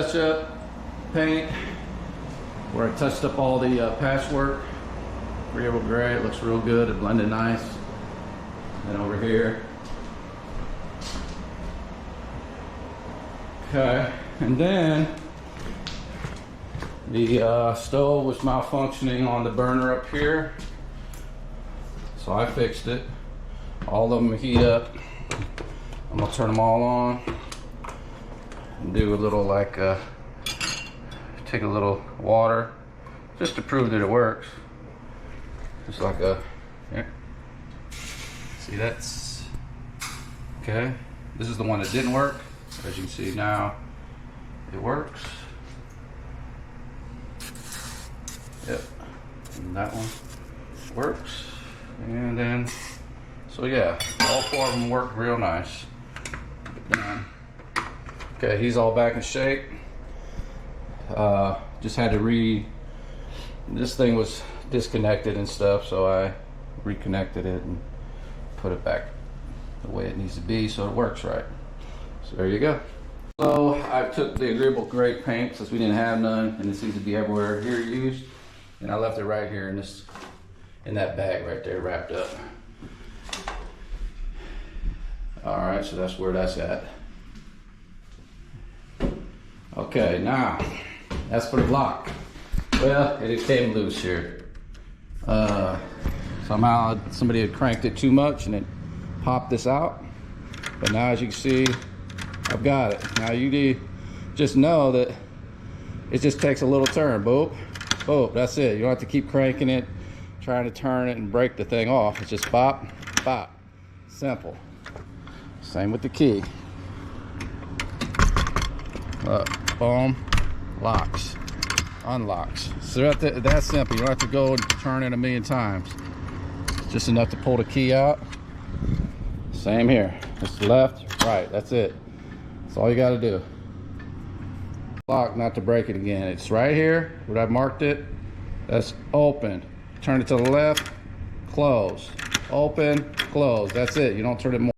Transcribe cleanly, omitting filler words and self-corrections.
touch-up paint where I touched up all the patchwork. Agreeable gray, it looks real good, it blended nice. And over here. Okay, and then the stove was malfunctioning on the burner up here. So I fixed it. All of them heat up. I'm gonna turn them all on and do a little like take a little water just to prove that it works. Just like a, yeah. See, that's okay. This is the one that didn't work. As you can see now, it works. Yep, and that one works. And then, so yeah, all four of them work real nice. Okay, he's all back in shape. Just had to this thing was disconnected and stuff, so I reconnected it and put it back the way it needs to be so it works right. So there you go. So I took the agreeable gray paint since we didn't have none, and it seems to be everywhere here used, and I left it right here in that bag right there wrapped up. All right, so that's where that's at. Okay, now that's for the block. Well, it came loose here. Somehow somebody had cranked it too much and it popped this out. But now, as you can see, I've got it. Now you just know that it just takes a little turn. Boop, boop, that's it. You don't have to keep cranking it, trying to turn it and break the thing off. It's just bop, bop, simple. Same with the key. Look, boom, locks, unlocks. So that's simple. You don't have to go and turn it a million times. It's just enough to pull the key out. Same here. It's left, right. That's it. That's all you got to do. Lock, not to break it again. It's right here where I've marked it. That's open. Turn it to the left, close. Open, close. That's it. You don't turn it more.